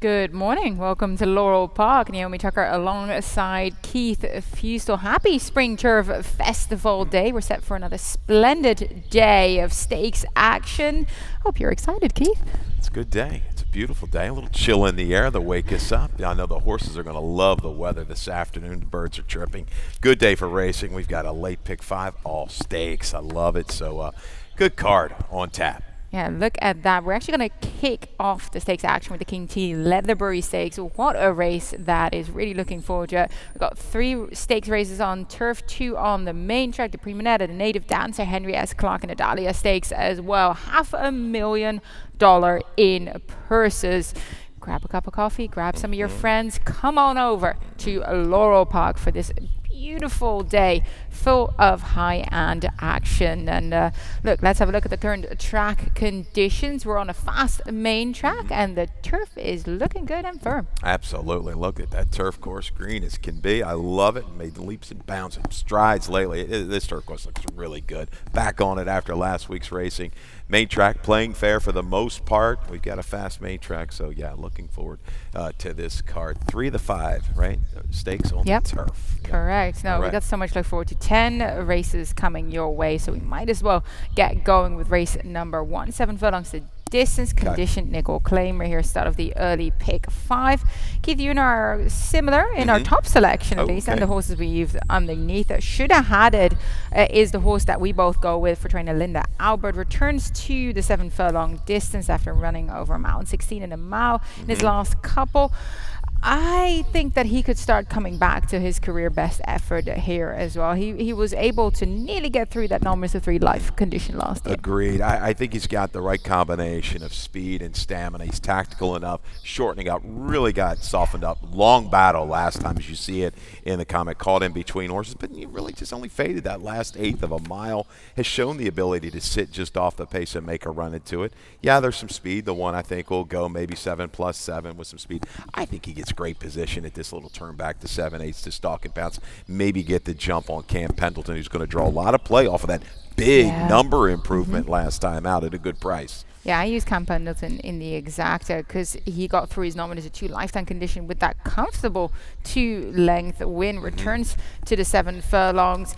Good morning. Welcome to Laurel Park. Naomi Tucker alongside Keith Fustel. Happy Spring Turf Festival Day. We're set for another splendid day of stakes action. Hope you're excited, Keith. It's a good day. It's a beautiful day. A little chill in the air. The wake us up. I know the horses are going to love the weather this afternoon. The birds are chirping. Good day for racing. We've got a late pick 5, all stakes. I love it. So good card on tap. Yeah, look at that. We're actually going to kick off the stakes action with the King T Leatherbury Stakes. What a race that is. Really looking forward to it. We've got 3 stakes races on turf, 2 on the main track. The Prima Netta, the Native Dancer, Henry S. Clark, and the Dahlia Stakes as well. $500,000 in purses. Grab a cup of coffee, grab some of your friends. Come on over to Laurel Park for this beautiful day full of high-end action. And look, let's have a look at the current track conditions. We're on a fast main track and the turf is looking good and firm. Absolutely. Look at that turf course, green as can be. I love it. Made leaps and bounds and strides lately. This turf course looks really good. Back on it after last week's racing. Main track playing fair for the most part. We've got a fast main track, so yeah, looking forward to this card. 3 of the 5, right? Stakes on the turf. Correct. No, we got so much to look forward to. 10 races coming your way, so we might as well get going with race number 1. 7 furlongs to distance, conditioned nickel claimer here, start of the early pick 5. Keith, you and I are similar in our top selection at least, and the horses we used underneath. Should have had it is the horse that we both go with for trainer Linda Albert. Returns to the 7 furlong distance after running over a mile and 16 in a mile in his last couple. I think that he could start coming back to his career best effort here as well. He was able to nearly get through that non-3 life condition last year. Agreed. I think he's got the right combination of speed and stamina. He's tactical enough, shortening up, really got softened up. Long battle last time, as you see it in the comic, caught in between horses, but he really just only faded that last 1/8 of a mile. Has shown the ability to sit just off the pace and make a run into it. Yeah, there's some speed. The one I think will go maybe 7+7 with some speed. I think he gets great position at this little turn back to 7/8 to stalk and bounce. Maybe get the jump on Cam Pendleton, who's going to draw a lot of play off of that big number improvement last time out at a good price. Yeah, I used Cam Pendleton in the exacta because he got through his nominated 2 lifetime condition with that comfortable 2-length win. Returns to the 7 furlongs.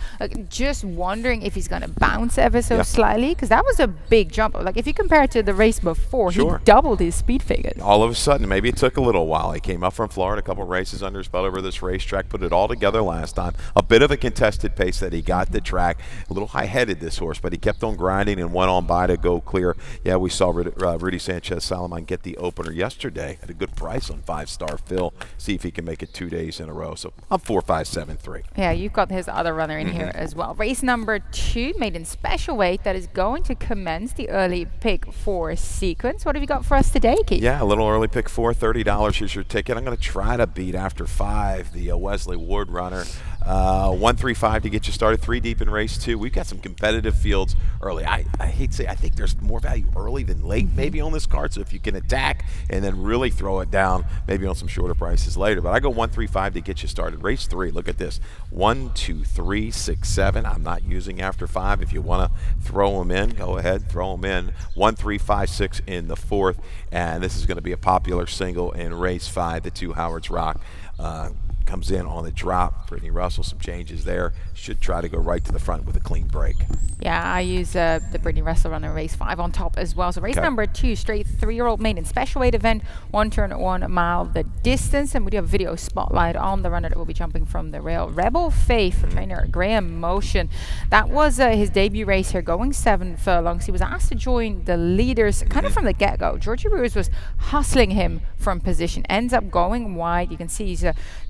Just wondering if he's going to bounce ever so slightly, because that was a big jump. Like if you compare it to the race before, he doubled his speed figures. All of a sudden, maybe it took a little while. He came up from Florida, a couple races under his belt over this racetrack, put it all together last time. A bit of a contested pace that he got the track. A little high-headed, this horse, but he kept on grinding and went on by to go clear. Yeah, we saw Rudy Sanchez Salomon get the opener yesterday at a good price on 5-star Phil. See if he can make it 2 days in a row. So I'm 4, 5, 7, 3. Yeah, you've got his other runner in here as well. Race number 2, maiden special weight, that is going to commence the early pick 4 sequence. What have you got for us today, Keith? Yeah, a little early pick 4, $30. Here's your ticket. I'm going to try to beat after 5 the Wesley Ward runner. 135 to get you started, 3 deep in race 2. We've got some competitive fields early. I hate to say, I think there's more value early than late maybe on this card. So if you can attack and then really throw it down, maybe on some shorter prices later. But I go 135 to get you started. Race 3, look at this. 1, 2, 3, 6, 7. I'm not using after 5. If you want to throw them in, go ahead, throw them in. 1, 3, 5, 6 in the 4th. And this is going to be a popular single in race 5, the 2 Howard's Rock. Comes in on the drop. Brittany Russell, some changes there. Should try to go right to the front with a clean break. Yeah, I use the Brittany Russell runner race 5 on top as well. So race number 2, straight 3-year-old maiden special weight event, 1 turn, 1 mile the distance. And we do have a video spotlight on the runner that will be jumping from the rail. Rebel Faith for trainer Graham Motion. That was his debut race here, going 7 furlongs. He was asked to join the leaders kind of from the get-go. Georgie Ruiz was hustling him from position. Ends up going wide. You can see he's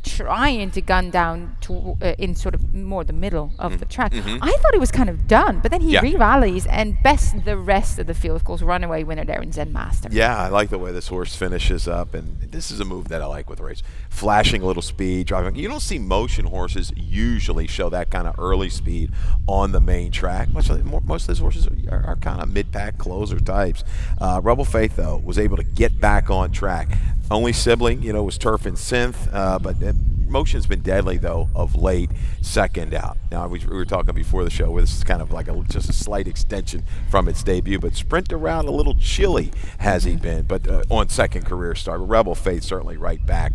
trying to gun down to, in sort of more the middle of the track. I thought he was kind of done, but then he re-rallies and bests the rest of the field. Of course, runaway winner there in Zen Master. Yeah, I like the way this horse finishes up, and this is a move that I like with the race. Flashing a little speed, driving. You don't see motion horses usually show that kind of early speed on the main track. Most of these horses are kind of mid-pack closer types. Rebel Faith, though, was able to get back on track. Only sibling, was Turf and Synth, but motion's been deadly, though, of late, second out. Now, we were talking before the show where this is kind of like just a slight extension from its debut, but sprint around a little chilly has he been, but on second career start. Rebel Faith certainly right back.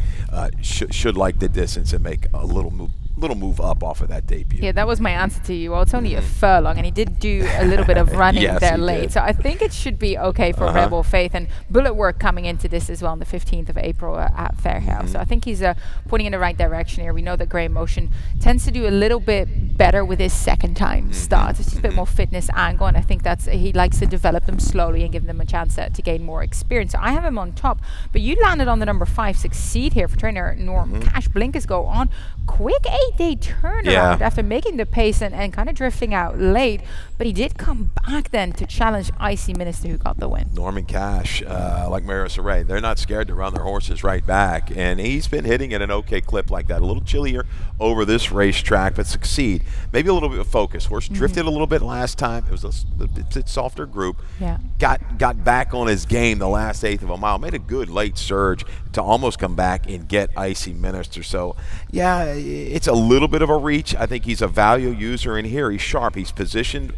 Should like the distance and make a little move up off of that debut. Yeah, that was my answer to you. Well, it's only a furlong, and he did do a little bit of running Yes, there he late. did. So I think it should be okay for Rebel Faith. And Bullet Work coming into this as well on the 15th of April at Fairhouse. So I think he's pointing in the right direction here. We know that Grey Motion tends to do a little bit better with his second time starts. It's just a bit more fitness angle, and I think he likes to develop them slowly and give them a chance to gain more experience. So I have him on top, but you landed on the number 5 Succeed here for trainer Norm Cash. Blinkers go on. Quick 8-day turnaround after making the pace and kind of drifting out late, but he did come back then to challenge Icy Minister, who got the win. Norman Cash, like Maris Array, they're not scared to run their horses right back, and he's been hitting at an okay clip like that. A little chillier over this racetrack, but Succeed. Maybe a little bit of focus. Horse drifted a little bit last time. It was a bit softer group. Yeah. Got back on his game the last eighth of a mile. Made a good late surge to almost come back and get Icy Minister. So, yeah, it's a little bit of a reach. I think he's a value user in here. He's sharp. He's positioned,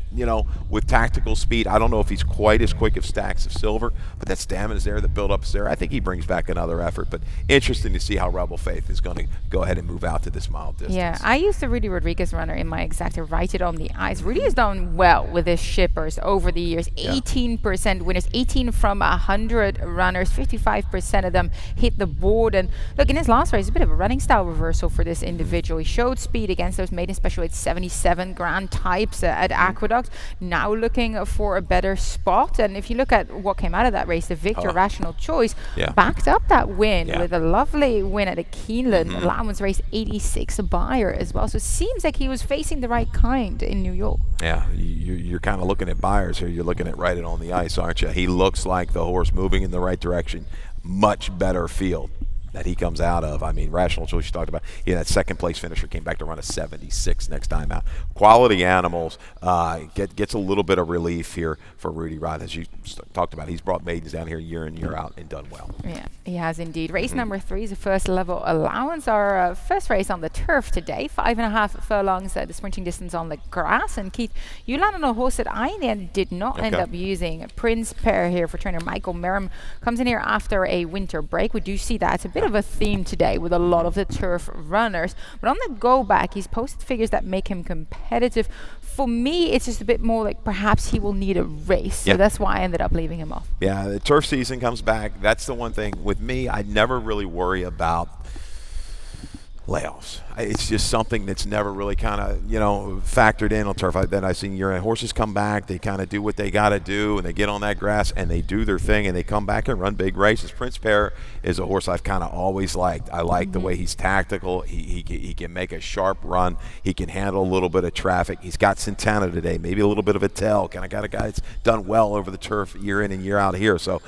with tactical speed. I don't know if he's quite as quick as Stacks of Silver, but that stamina's there, the build-up's there. I think he brings back another effort. But interesting to see how Rebel Faith is going to go ahead and move out to this mile distance. Yeah, I used the Rudy Rodriguez runner in my exacta, write it on the ice. Rudy has done well with his shippers over the years. 18% winners, 18 from 100 runners, 55% of them hit the board. And look, in his last race, a bit of a running style reversal for this individual. He showed speed against those maiden special weight 77 grand types at Aqueduct. Now looking for a better spot. And if you look at what came out of that race, the Victor Rational Choice backed up that win with a lovely win at a Keeneland allowance race 86 buyer as well. So it seems like he was facing the right kind in New York. Yeah, you're kind of looking at Byers here. You're looking at right it on the ice, aren't you? He looks like the horse moving in the right direction. Much better field that he comes out of. I mean, Rational Choice you talked about. Yeah, that second place finisher came back to run a 76 next time out. Quality animals gets a little bit of relief here for Rudy Rod, as you talked about. He's brought maidens down here year in, year out and done well. Yeah, he has indeed. Race number 3 is the first level allowance. Our first race on the turf today. 5.5 furlongs, the sprinting distance on the grass. And Keith, you landed on a horse that I in the end did not end up using. Prince Pair here for trainer Michael Merrim. Comes in here after a winter break. We do see that. It's a bit of a theme today with a lot of the turf runners, but on the go back he's posted figures that make him competitive. For me, it's just a bit more like perhaps he will need a race, so that's why I ended up leaving him off. Yeah, the turf season comes back. That's the one thing with me. I never really worry about layoffs. It's just something that's never really kind of, factored in on turf. Then I've seen horses come back, they kind of do what they got to do, and they get on that grass, and they do their thing, and they come back and run big races. Prince Pear is a horse I've kind of always liked. I like the way he's tactical. He can make a sharp run. He can handle a little bit of traffic. He's got Santana today, maybe a little bit of a tell. Kind of got a guy that's done well over the turf year in and year out here. So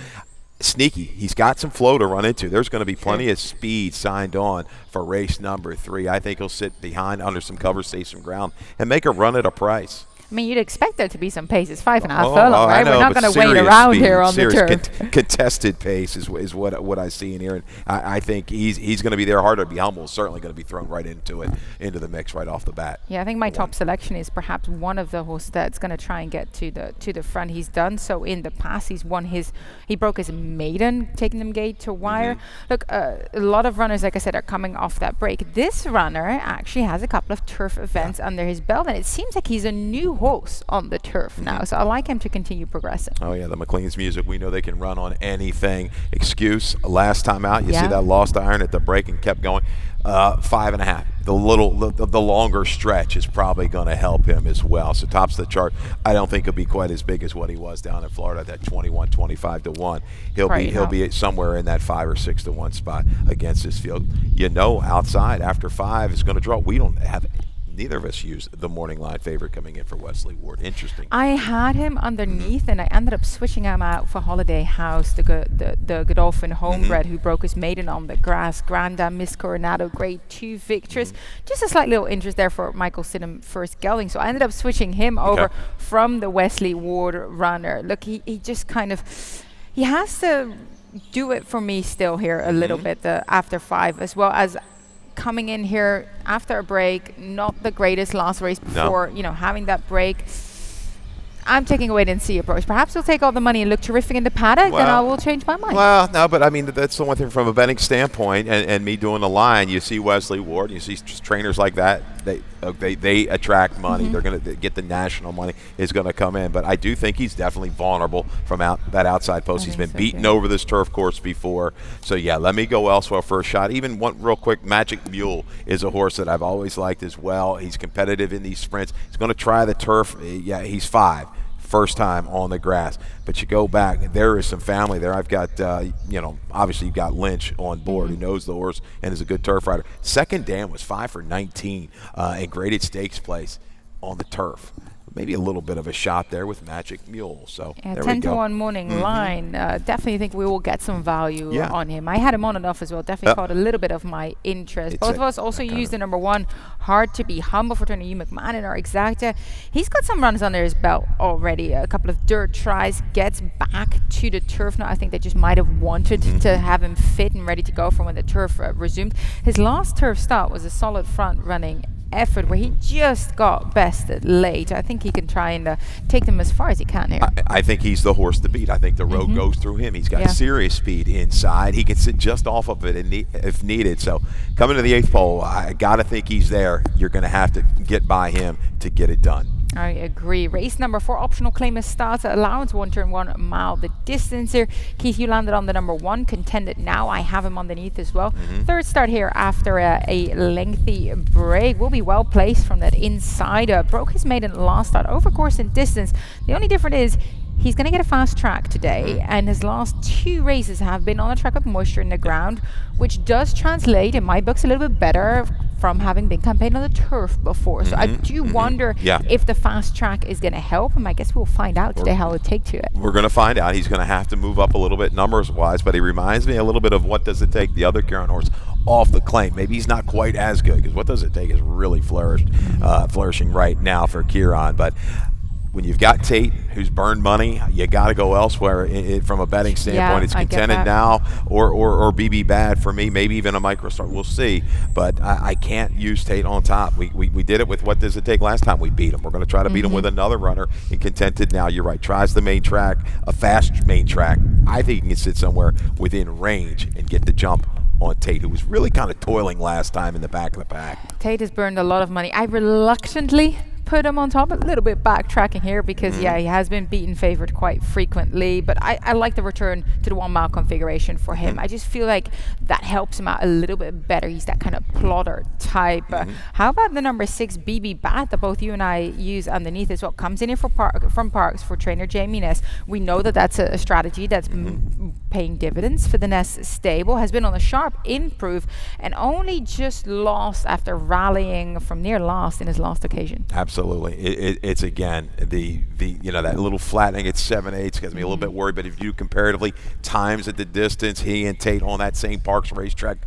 sneaky. He's got some flow to run into. There's going to be plenty of speed signed on for race number 3. I think he'll sit behind under some cover, save some ground, and make a run at a price. I mean, you'd expect there to be some pace. It's 5.5 furlongs, right? Know, we're not going to wait around here on the turf. Contested pace is what I see in here, and I think he's going to be there. Hard to be humble. Certainly going to be thrown right into the mix right off the bat. Yeah, I think my top selection is perhaps one of the horses that's going to try and get to the front. He's done so in the past. He broke his maiden, taking them gate to wire. Look, a lot of runners, like I said, are coming off that break. This runner actually has a couple of turf events under his belt, and it seems like he's a new horse on the turf now, so I like him to continue progressing. Oh yeah, the McLean's music, we know they can run on anything. Excuse, last time out, you see that lost iron at the break and kept going. 5.5. The longer stretch is probably going to help him as well. So tops the chart. I don't think he'll be quite as big as what he was down in Florida, that 21-25 to 1. He'll be somewhere in that 5 or 6 to 1 spot against this field. Outside after 5 is going to draw. We don't have. Neither of us used the morning line favorite coming in for Wesley Ward. Interesting. I had him underneath, and I ended up switching him out for Holiday House, the Godolphin homebred who broke his maiden on the grass. Grandam, Miss Coronado, grade 2 victors. Just a slight little interest there for Michael Sidham first gelding. So I ended up switching him over from the Wesley Ward runner. Look, he just kind of, he has to do it for me still here a little bit after 5, as well as coming in here after a break, not the greatest last race before, having that break. I'm taking a wait-and-see approach. Perhaps he'll take all the money and look terrific in the paddock, then I will change my mind. Well, no, but I mean, that's the one thing from a betting standpoint, and me doing the line, you see Wesley Ward, you see trainers like that, they attract money. They're going to get the national money is going to come in. But I do think he's definitely vulnerable from that outside post. He's been beaten over this turf course before. So, yeah, let me go elsewhere for a shot. Even one real quick, Magic Mule is a horse that I've always liked as well. He's competitive in these sprints. He's going to try the turf. Yeah, he's 5. First time on the grass, but you go back, there is some family there. I've got, obviously you've got Lynch on board who knows the horse and is a good turf rider. Second Dan was 5 for 19 in graded stakes place on the turf. Maybe a little bit of a shot there with Magic Mule. So yeah, there 10 we go. to 1 morning line. Definitely think we will get some value on him. I had him on enough as well. Definitely caught a little bit of my interest. Both of us also used the number 1, Hard to Be Humble for trainer Hugh McMahon in our exacta. He's got some runs under his belt already. A couple of dirt tries, gets back to the turf now. I think they just might have wanted to have him fit and ready to go from when the turf resumed. His last turf start was a solid front running effort where he just got bested late. I think he can try and take them as far as he can here. I think he's the horse to beat. I think the road goes through him. He's got serious speed inside. He can sit just off of it if needed. So coming to the 8th pole, I got to think he's there. You're going to have to get by him to get it done. I agree. Race number 4, optional claim is starts. Allowance 1 turn 1 mile. The distance here. Keith, you landed on the number 1. Contended now. I have him underneath as well. Third start here after a lengthy break. Will be well placed from that inside. Broke his maiden last start. Over course and distance. The only difference is he's going to get a fast track today, and his last 2 races have been on a track with moisture in the ground, which does translate in my books a little bit better from having been campaigned on the turf before. So I do wonder if the fast track is going to help him. I guess we'll find out today how it take to it. We're going to find out. He's going to have to move up a little bit numbers-wise, but he reminds me a little bit of What Does It Take, the other Kieran horse off the claim. Maybe he's not quite as good because What Does It Take is really flourishing right now for Kieran, but when you've got Tate, who's burned money, you got to go elsewhere from a betting standpoint. It's Contended now or BB Bad for me, maybe even a microstart. We'll see. But I can't use Tate on top. We did it with What Does It Take last time we beat him. We're going to try to beat him with another runner in Contented now. You're right. Tries the main track, a fast main track. I think he can sit somewhere within range and get the jump on Tate, who was really kind of toiling last time in the back of the pack. Tate has burned a lot of money. I reluctantly put him on top, a little bit backtracking here because he has been beaten favored quite frequently, but I like the return to the 1 mile configuration for him. I just feel like that helps him out a little bit better. He's that kind of plotter type. How about the number 6 BB Bat that both you and I use underneath as well? Comes in here from Parks for trainer Jamie Ness. We know that that's a strategy that's paying dividends for the Ness stable, has been on a sharp improve and only just lost after rallying from near last in his last occasion. Absolutely. It's again the that little flattening at 7/8 gets me a little bit worried, but if you do comparatively times at the distance, he and Tate on that same Parks racetrack,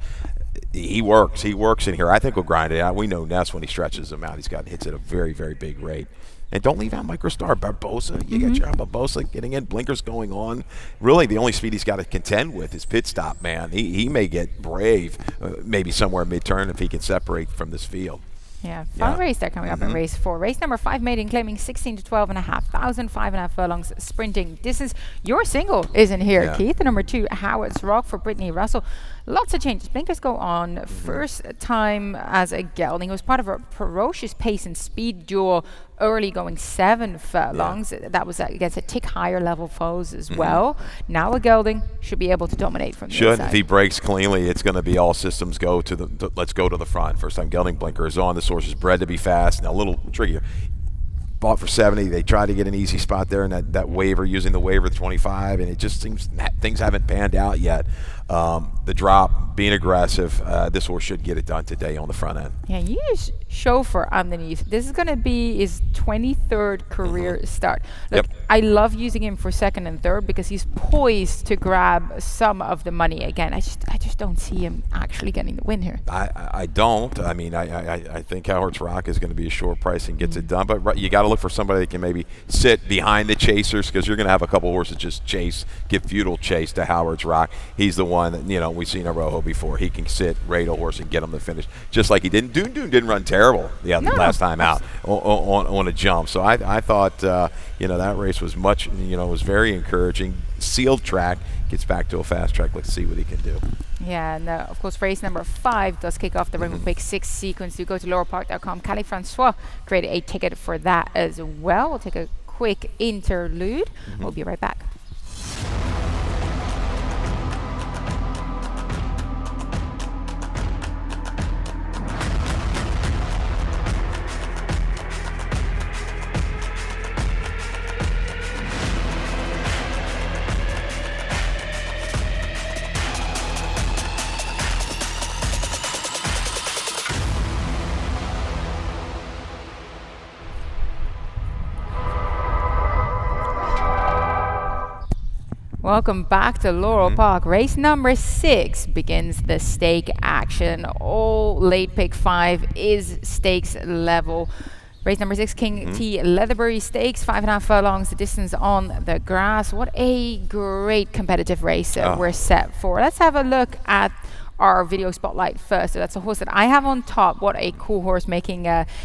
he works in here. I think we'll grind it out. We know Ness when he stretches them out, he's got hits at a very, very big rate. And don't leave out Microstar. Barbosa, you got your Barbosa getting in, blinkers going on. Really, the only speed he's got to contend with is pit stop, man. He may get brave, maybe somewhere mid-turn if he can separate from this field. Yeah, fun race there coming up in race 4. Race number 5 maiden claiming 16 to 12,500, 5.5 furlongs sprinting distance. Your single is in here, Keith. The number 2, Howard's Rock for Brittany Russell. Lots of changes. Blinkers go on. First time as a gelding. It was part of a ferocious pace and speed duel early, going 7 furlongs. That was against a tick higher level foes as well. Now a gelding should be able to dominate from the inside. If he breaks cleanly, it's going to be all systems go to let's go to the front. First time gelding blinker is on. This horse is bred to be fast. Now a little trickier. Bought for 70. They tried to get an easy spot there in that waiver, using the waiver 25, and it just seems things haven't panned out yet. The drop, being aggressive, this horse should get it done today on the front end. Yeah, you use Chauffeur underneath. This is going to be his 23rd career start. Look, I love using him for second and third because he's poised to grab some of the money again. I just don't see him actually getting the win here. I don't. I mean, I think Howard's Rock is going to be a short price and gets it done. But you got to look for somebody that can maybe sit behind the chasers, because you're going to have a couple horses just give feudal chase to Howard's Rock. He's the one one that, we've seen Arojo before. He can sit, rate a horse, and get him to finish, just like he didn't. Doon didn't run terrible last time out on a jump. So I thought, that race was was very encouraging. Sealed track, gets back to a fast track. Let's see what he can do. Yeah, and of course, race number 5 does kick off the Rainbow Pick 6 sequence. You go to laurelpark.com. Callie Francois created a ticket for that as well. We'll take a quick interlude. We'll be right back. Welcome back to Laurel Park. Race number 6 begins the stake action. All late pick 5 is stakes level. Race number 6, King T Leatherbury Stakes, 5.5 furlongs, the distance on the grass. What a great competitive race we're set for. Let's have a look at our video spotlight first. So that's a horse that I have on top. What a cool horse, making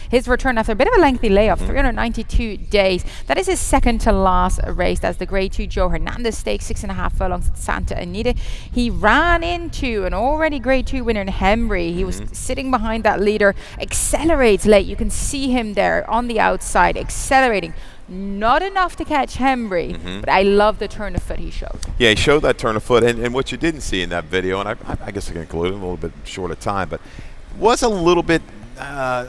his return after a bit of a lengthy layoff, 392 days. That is his second to last race. That's the Grade 2 Joe Hernandez Stakes, 6.5 furlongs at Santa Anita. He ran into an already Grade 2 winner in Hembry. He was sitting behind that leader, accelerates late. You can see him there on the outside, accelerating. Not enough to catch Hembry, but I love the turn of foot he showed. Yeah, he showed that turn of foot, and what you didn't see in that video, and I guess I can include it in a little bit short of time, but was a little bit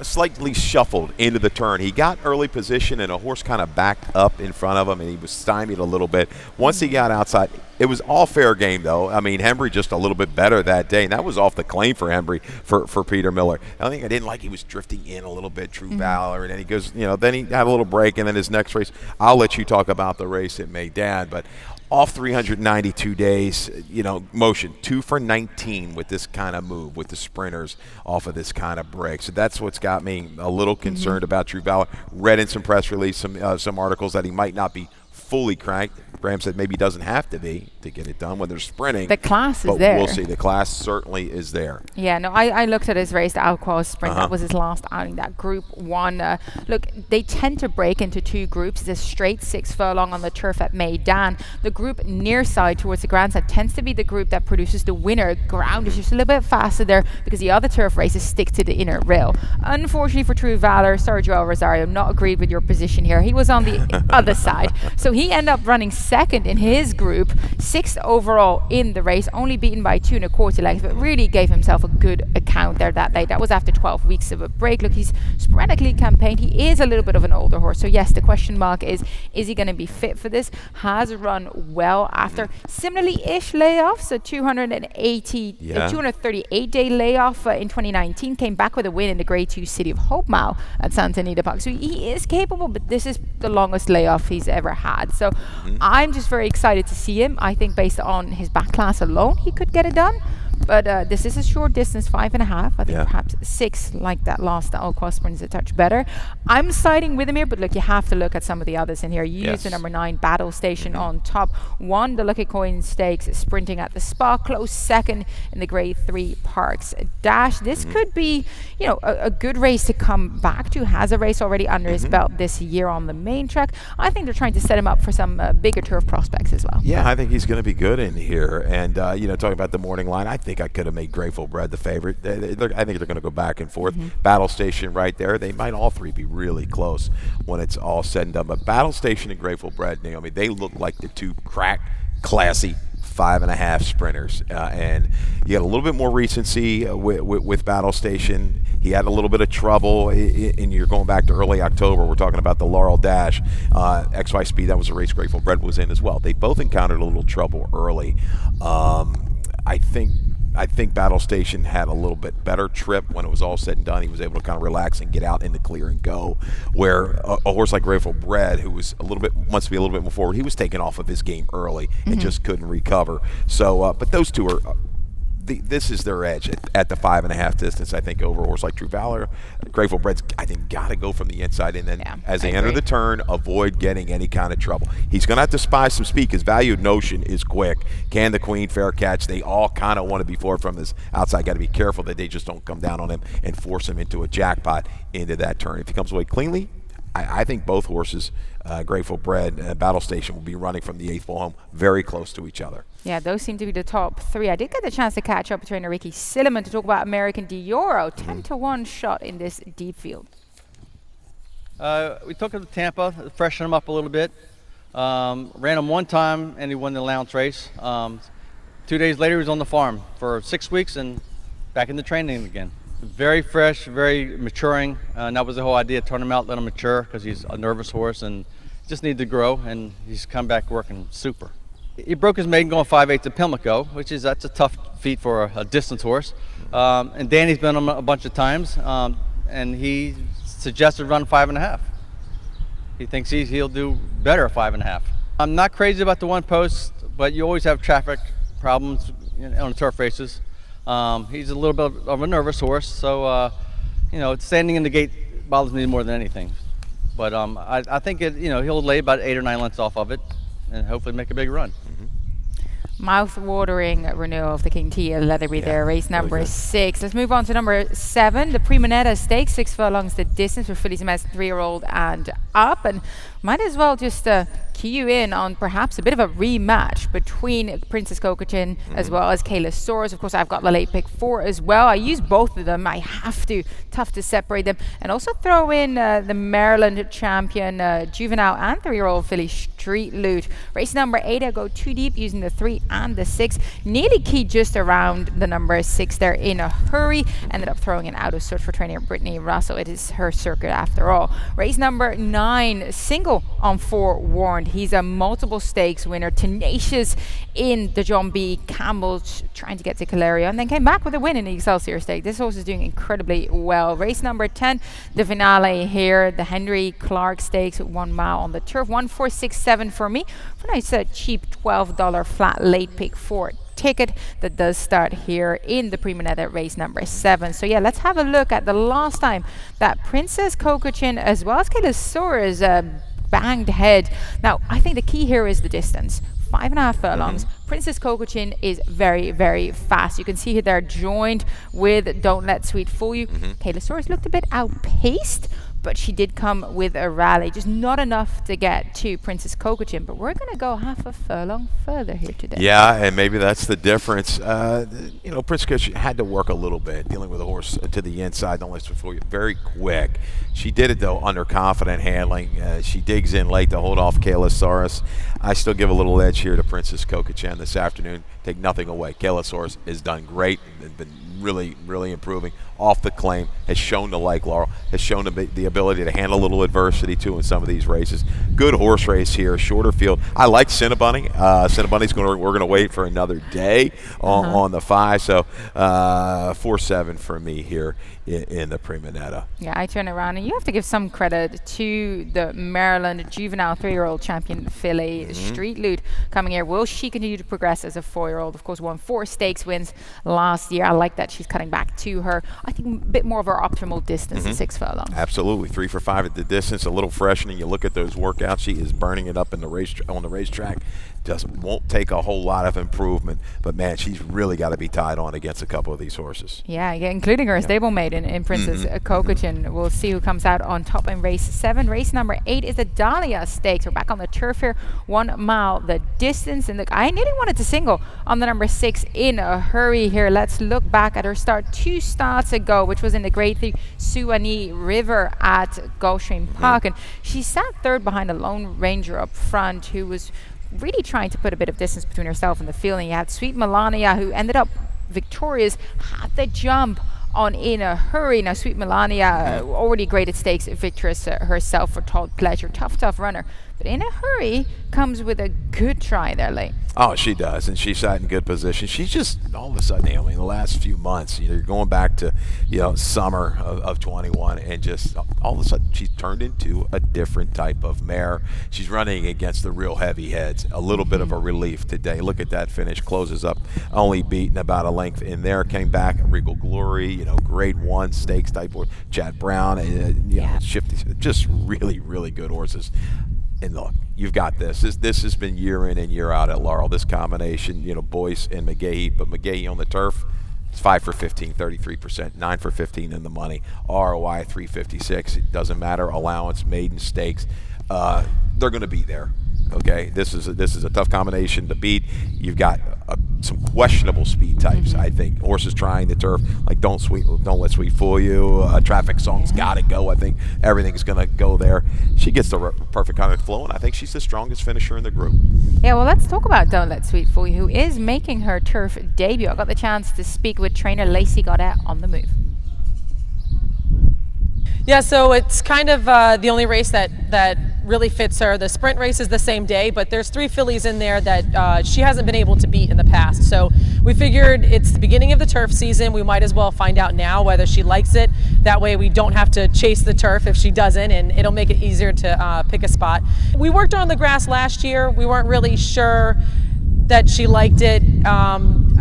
slightly shuffled into the turn. He got early position, and a horse kind of backed up in front of him, and he was stymied a little bit. Once he got outside, it was all fair game, though. I mean, Hembry just a little bit better that day, and that was off the claim for Hembry for Peter Miller. I think I didn't like he was drifting in a little bit, True Valor, and then he goes, then he had a little break, and then his next race, I'll let you talk about the race at Meydan, but off 392 days, motion 2 for 19 with this kind of move, with the sprinters off of this kind of break. So that's what's got me a little concerned about True Valor. Read in some press release, some articles that he might not be fully cranked. Graham said maybe doesn't have to be to get it done when they're sprinting. The class is there. We'll see. The class certainly is there. Yeah, no, I looked at his race, the Alcoa Sprint. That was his last outing, that Group 1. Look, they tend to break into 2 groups. It's a straight 6 furlong on the turf at Meydan. The group near side towards the grandstand tends to be the group that produces the winner. Ground is just a little bit faster there because the other turf races stick to the inner rail. Unfortunately for True Valor, Sergio Rosario not agreed with your position here. He was on the other side. So he ended up running second in his group, 6th overall in the race, only beaten by 2 1/4 lengths, but really gave himself a good account there that late. That was after 12 weeks of a break. Look, he's sporadically campaigned. He is a little bit of an older horse. So yes, the question mark is he going to be fit for this? Has run well after similarly-ish layoffs, so 238-day layoff in 2019, came back with a win in the Grade 2 City of Hope Mile at Santa Anita Park. So he is capable, but this is the longest layoff he's ever had. So I'm just very excited to see him. I think based on his back class alone, he could get it done. But this is a short distance, 5.5. I think perhaps 6, like that last Alcoa Sprint, is a touch better. I'm siding with him here, but look, you have to look at some of the others in here. You use the number 9 Battle Station on top. 1, the Lucky Coin Stakes, sprinting at the Spa. Close second in the Grade 3 Parks Dash. This could be, a good race to come back to. Has a race already under his belt this year on the main track. I think they're trying to set him up for some bigger turf prospects as well. Yeah, I think he's going to be good in here. And, talking about the morning line, I think I could have made Grateful Bread the favorite. I think they're going to go back and forth. Battle Station right there. They might all 3 be really close when it's all said and done. But Battle Station and Grateful Bread, Naomi, they look like the 2 crack, classy 5.5 sprinters. And you had a little bit more recency with Battle Station. He had a little bit of trouble, and you're going back to early October. We're talking about the Laurel Dash, XY Speed. That was a race Grateful Bread was in as well. They both encountered a little trouble early. I think Battle Station had a little bit better trip when it was all said and done. He was able to kind of relax and get out in the clear and go. Where a horse like Grateful Bread, who was wants to be a little bit more forward, he was taken off of his game early and just couldn't recover. So, but those 2 are this is their edge at the 5.5 distance. I think over a horse like True Valor, Grateful Bred's I think got to go from the inside, and then as they enter the turn, avoid getting any kind of trouble. He's going to have to spy some speed because Valued Notion is quick. Can the Queen, Fair Catch, they all kind of want to be forward from this outside. Got to be careful that they just don't come down on him and force him into a jackpot into that turn. If he comes away cleanly, I think both horses, Grateful Bred, Battle Station, will be running from the 8th pole home very close to each other. Yeah, those seem to be the top three. I did get the chance to catch up with trainer Ricky Silliman to talk about American Dioro. 10-1 shot in this deep field. We took him to Tampa, freshened him up a little bit. Ran him one time and he won the allowance race. 2 days later he was on the farm for 6 weeks and back in the training again. Very fresh, very maturing, and that was the whole idea, turn him out, let him mature, because he's a nervous horse and just needed to grow, and he's come back working super. He broke his maiden going 5/8 to Pimlico, that's a tough feat for a distance horse. And Danny's been on him a bunch of times, and he suggested run 5.5. He thinks he'll do better at 5.5. I'm not crazy about the one post, but you always have traffic problems on the turf races. He's a little bit of a nervous horse, so standing in the gate bothers me more than anything. But I think he'll lay about 8 or 9 lengths off of it, and hopefully make a big run. Mouth-watering renewal of the King T Leatherby there, race number 6. Let's move on to number 7, the Premonetta Stakes, 6 furlongs the distance for fillies and mares 3-year-old and up, and might as well just key you in on perhaps a bit of a rematch between Princess Cocochin as well as Kayla Soares. Of course, I've got the late pick 4 as well. I use both of them. I have to. Tough to separate them. And also throw in the Maryland champion juvenile and 3-year-old filly Street Loot. Race number 8, I go too deep using the 3 and the 6. Nearly keyed just around the number 6 there in a hurry. Ended up throwing it out of search for trainer Brittany Russell. It is her circuit after all. Race number 9, single on Forewarned. He's a multiple stakes winner, tenacious in the John B. Campbell, trying to get to Caleria, and then came back with a win in the Excelsior Stake. This horse is doing incredibly well. Race number 10, the finale here, the Henry Clark Stakes, 1 mile on the turf, 1,467 for me. For a nice cheap $12 flat late pick 4 ticket that does start here in the Premonetta race number 7. So yeah, let's have a look at the last time that Princess Cocochin as well as Kayla Soares banged head. Now, I think the key here is the distance. 5.5 furlongs. Princess Cocochin is very, very fast. You can see her there joined with Don't Let Sweet Fool You. Kayla Soares looked a bit outpaced, but she did come with a rally. Just not enough to get to Princess Cocochin, but we're going to go half a furlong further here today. Yeah, and maybe that's the difference. Princess Cocochin had to work a little bit, dealing with a horse to the inside. Don't let before you. Very quick. She did it, though, under confident handling. She digs in late to hold off Kayla Soares. I still give a little edge here to Princess Cocochin this afternoon. Take nothing away. Kayla Soares has done great and been really, really improving off the claim, has shown to like Laurel, has shown the ability to handle a little adversity too in some of these races. Good horse race here, shorter field. I like Cinnabunny. Cinnabunny's we're going to wait for another day on the 5, so 4-7 for me here in the Premonetta. Yeah, I turn around and you have to give some credit to the Maryland juvenile 3-year-old champion filly Street Loot coming here. Will she continue to progress as a 4-year-old? Of course, won 4 stakes wins last year. I like that she's cutting back to her, I think, a bit more of her optimal distance at 6 furlongs. Absolutely, 3 for 5 at the distance, a little freshening. You look at those workouts, she is burning it up in the race on the racetrack. Just won't take a whole lot of improvement, but man, she's really got to be tied on against a couple of these horses. Yeah, including her stablemate in Princess Cocochin. We'll see who comes out on top in race 7. Race number 8 is the Dahlia Stakes. We're back on the turf here, 1 mile the distance. And look, I nearly wanted to single on the number 6 in a hurry here. Let's look back at her start 2 starts ago, which was in the Grade 3 Suwannee River at Gulfstream Park. And she sat 3rd behind a Lone Ranger up front who was really trying to put a bit of distance between herself and the field. And you had Sweet Melania, who ended up victorious, had the jump on In a Hurry. Now, Sweet Melania, already graded stakes victorious herself for Todd Pleasure. Tough runner. but in a hurry, comes with a good try there late. Oh, she does, and she sat in good position. She's just, all of a sudden, Naomi, in the last few months, you're going back to, summer of 21, and just all of a sudden, she's turned into a different type of mare. She's running against the real heavy heads. A little bit of a relief today. Look at that finish. Closes up, only beaten about a length in there. Came back, Regal Glory, grade 1 stakes type horse. Chad Brown, Shifty. Just really, really good horses. And look, you've got this. This has been year in and year out at Laurel. This combination, Boyce and McGahee. But McGahee on the turf, it's 5 for 15, 33%, 9 for 15 in the money. ROI 356. It doesn't matter. Allowance, maiden stakes. They're going to be there. Okay, this is a tough combination to beat. You've got some questionable speed types. I think horses trying the turf, like don't let Sweet fool you. Traffic Song's got to go. I think everything's going to go there. She gets the perfect kind of flow, and I think she's the strongest finisher in the group. Yeah, well, let's talk about Don't Let Sweet Fool You, who is making her turf debut. I got the chance to speak with trainer Lacey Goddard on the move. Yeah, so it's kind of the only race that really fits her. The sprint race is the same day, but there's 3 fillies in there that she hasn't been able to beat in the past. So we figured it's the beginning of the turf season. We might as well find out now whether she likes it. That way we don't have to chase the turf if she doesn't, and it'll make it easier to pick a spot. We worked on the grass last year. We weren't really sure that she liked it.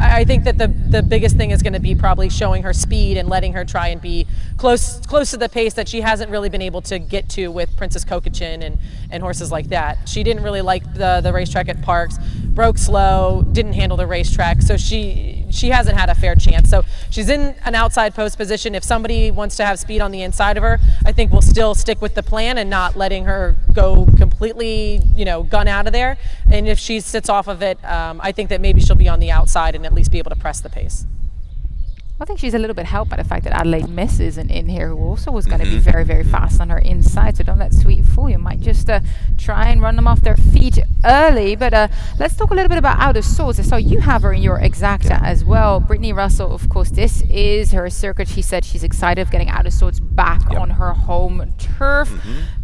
I think that the biggest thing is going to be probably showing her speed and letting her try and be close to the pace that she hasn't really been able to get to with Princess Kokachin and horses like that. She didn't really like the racetrack at Parks, broke slow, didn't handle the racetrack, so she hasn't had a fair chance. So she's in an outside post position. If somebody wants to have speed on the inside of her, I think we'll still stick with the plan and not letting her go completely, gun out of there. And if she sits off of it, I think that maybe she'll be on the outside and at least be able to press the pace. I think she's a little bit helped by the fact that Adelaide Miss isn't in here, who also was going to be very, very fast on her inside. So don't let Sweet fool you. Might just try and run them off their feet early. But let's talk a little bit about Out of Sorts. I saw you have her in your exacta as well. Brittany Russell, of course, this is her circuit. She said she's excited of getting Out of Sorts back on her home turf.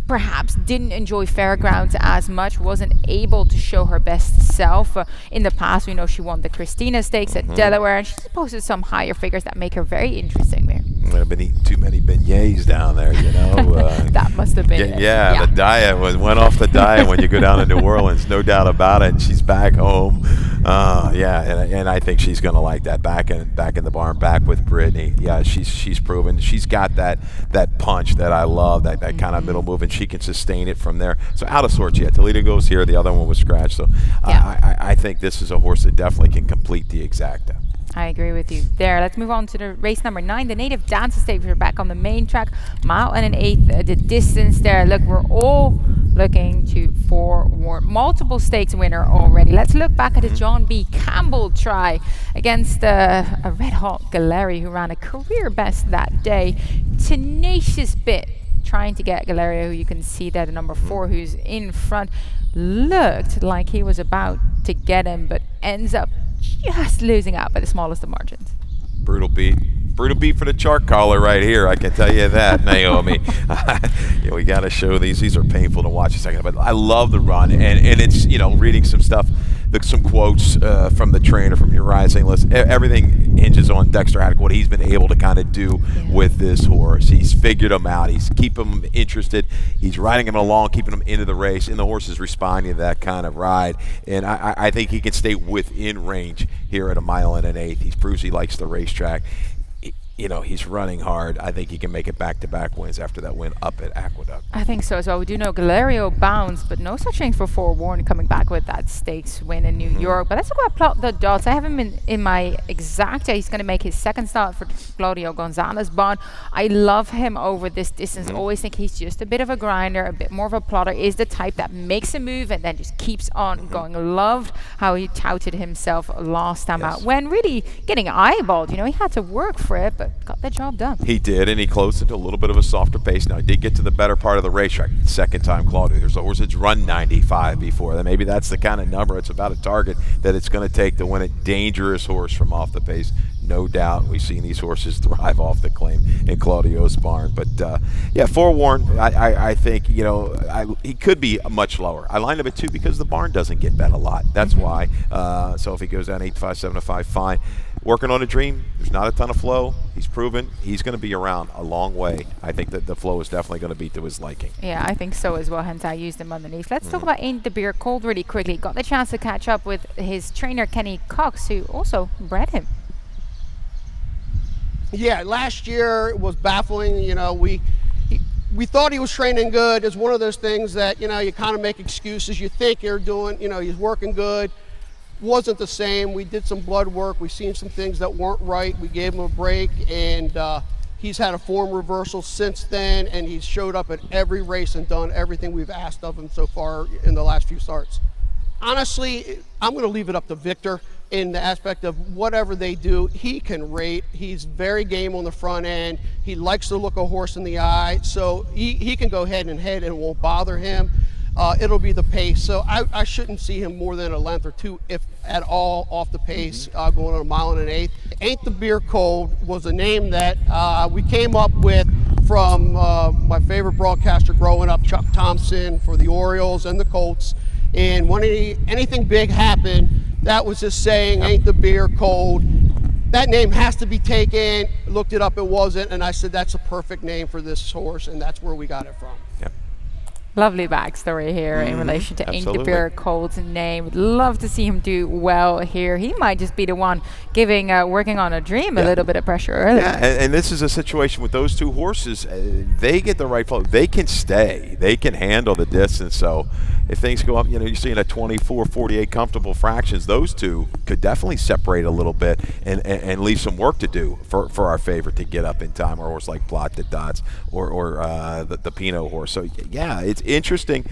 Perhaps didn't enjoy fairgrounds as much, wasn't able to show her best self. In the past, we know she won the Christina Stakes at Delaware, and she's posted some higher figures that make her very interesting there. I've been eating too many beignets down there, That must have been it. Yeah, the diet went off the diet when you go down to New Orleans, no doubt about it. And she's back home. And I think she's going to like that. Back in the barn, back with Brittany. Yeah, she's proven she's got that punch that I love, that kind of middle move, and she can sustain it from there. So Out of Sorts, Toledo goes here. The other one was scratched. So I think this is a horse that definitely can complete the exacta. I agree with you there. Let's move on to the race number 9, the Native Dancer Stakes. We're back on the main track, mile and an eighth. The distance there. Look, we're all looking to forewarn multiple stakes winner already. Let's look back at the John B. Campbell try against a red-hot Galleri who ran a career best that day. Tenacious bit trying to get Galerio, who you can see there, the number 4, who's in front. Looked like he was about to get him, but ends up just losing out by the smallest of margins. Brutal beat for the chart caller right here. I can tell you that, Naomi. We got to show these. These are painful to watch a second, but I love the run, and it's reading some stuff, some quotes from the trainer, from Uriah St. Louis. Everything hinges on Dexter Haddock, what he's been able to kind of do with this horse. He's figured him out. He's keeping him interested. He's riding him along, keeping him into the race, and the horse is responding to that kind of ride. And I think he can stay within range here at a mile and an eighth. He proves he likes the racetrack. He's running hard. I think he can make it back-to-back wins after that win up at Aqueduct. I think so as well. We do know Galerio bounced, but no such thing for forewarned coming back with that stakes win in New York. But let's talk about Plot the Dots. I have him in my exacta. He's going to make his second start for Claudio Gonzalez bond. I love him over this distance. Always think he's just a bit of a grinder, a bit more of a plotter. Is the type that makes a move and then just keeps on going. Loved how he touted himself last time out when really getting eyeballed. He had to work for it, but got the job done. He did, and he closed into a little bit of a softer pace. Now, he did get to the better part of the racetrack. Second time Claudio. There's a horse that's run 95 before. Maybe that's the kind of number. It's about a target that it's going to take to win a dangerous horse from off the pace. no doubt. We've seen these horses thrive off the claim in Claudio's barn. But yeah, forewarned, I think, you know, he could be much lower. I lined him at 2 because the barn doesn't get bet a lot. That's why. So if he goes down 8 to 5, 7 to 5, fine. Working on a dream. There's not a ton of flow. He's proven he's going to be around a long way. I think that the flow is definitely going to be to his liking. Yeah, I think so as well, hence I used him underneath. Let's talk about Ain't the Beer Cold really quickly. Got the chance to catch up with his trainer, Kenny Cox, who also bred him. Yeah, last year it was baffling. You know, we thought he was training good. It's one of those things that, you know, you kind of make excuses. You think you're doing, you know, he's working good. Wasn't the same. We did some blood work. We seen some things that weren't right. We gave him a break, and he's had a form reversal since then, and he's showed up at every race and done everything we've asked of him so far in the last few starts. Honestly, I'm going to leave it up to Victor in the aspect of whatever they do. He can rate. He's very game on the front end. He likes to look a horse in the eye, so he can go head and head and it won't bother him. It'll be the pace. So I shouldn't see him more than a length or 2, if at all, off the pace, going on 1 1/8 miles. Ain't the Beer Cold was a name that we came up with from my favorite broadcaster growing up, Chuck Thompson, for the Orioles and the Colts. And when anything big happened, that was just saying, Ain't the Beer Cold. That name has to be taken. Looked it up, it wasn't. And I said, that's a perfect name for this horse, and that's where we got it from. Yep. Lovely backstory here in relation to Ain't the Absolutely. Beer Cold's name. Would love to see him do well here. He might just be the one giving Working on a Dream a little bit of pressure early. Yeah, and this is a situation with those 2 horses. They get the right flow. They can stay. They can handle the distance. So if things go up, you know, you're seeing a 24, 48 comfortable fractions. Those 2 could definitely separate a little bit and leave some work to do for our favorite to get up in time, or a horse like Plot that Dots or the Pinot horse. So yeah, it's interesting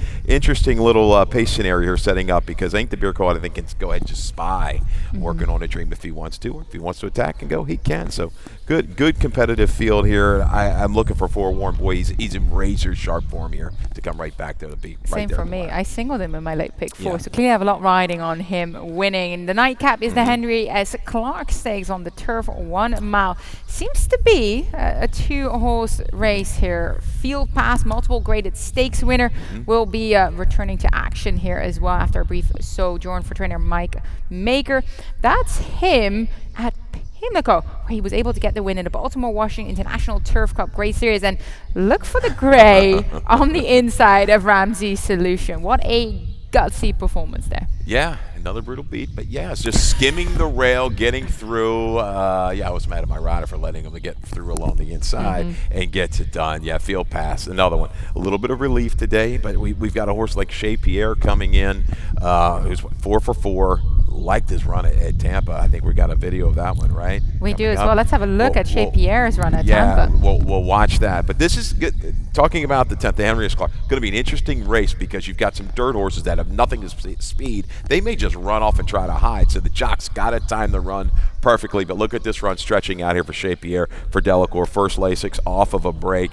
little pace scenario here setting up, because Ain't the Beer Cold, I think, can go ahead and just spy Working on a Dream if he wants to, or if he wants to attack and go, he can. So good competitive field here. I'm looking for forewarned. Boy, he's in razor sharp form here to come right back there to be right Same there for in the me. line. I singled him in my late pick 4, Yeah. so clearly I have a lot riding on him winning. And the nightcap is the Henry S. Clark Stakes on the turf, 1 mile. Seems to be a 2-horse race here. Field Pass, multiple graded stakes winner, will be returning to action here as well after a brief sojourn for trainer Mike Maker. That's him at Pimlico, where he was able to get the win in the Baltimore-Washington International Turf Cup Grade Series. And look for the gray on the inside of Ramsey's Solution. What a gutsy performance there. Yeah, another brutal beat, but yeah, it's just skimming the rail, getting through. Yeah, I was mad at my rider for letting him get through along the inside and gets it done. Yeah, Field Pass, another one. A little bit of relief today, but we've got a horse like Shea Pierre coming in, who's 4 for 4. Liked his run at Tampa. I think we got a video of that one, right? We do Coming as up. well. Let's have a look at Shea Pierre's run at Yeah, Tampa. we'll watch that. But this is good. Talking about the 10th, the Henry S. Clark, going to be an interesting race because you've got some dirt horses that have nothing to speed. They may just run off and try to hide. So the jock's got to time the run perfectly. But look at this run stretching out here for Shea Pierre, for Delacour. First Lasix off of a break,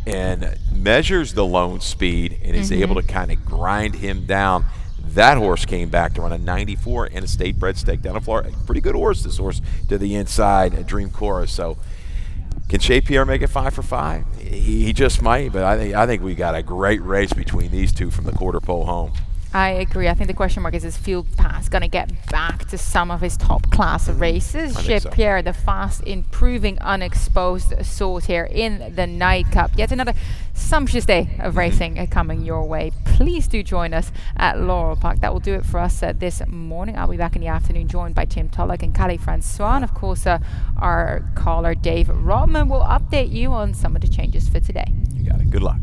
and measures the lone speed and is able to kind of grind him down. That horse came back to run a 94 in a state bred stake down in Florida. Pretty good horse, this horse, to the inside, a Dream Chorus. So can Shea Pierre make it 5 for 5? He just might, but I think we got a great race between these 2 from the quarter pole home. I agree. I think the question mark is Field Pass going to get back to some of his top class races? I Shea think so. Pierre, the fast, improving, unexposed sort here in the nightcap. Yet another sumptuous day of racing coming your way. Please do join us at Laurel Park. That will do it for us this morning. I'll be back in the afternoon, joined by Tim Tulloch and Callie Francois. And of course, our caller, Dave Rodman, will update you on some of the changes for today. You got it. Good luck.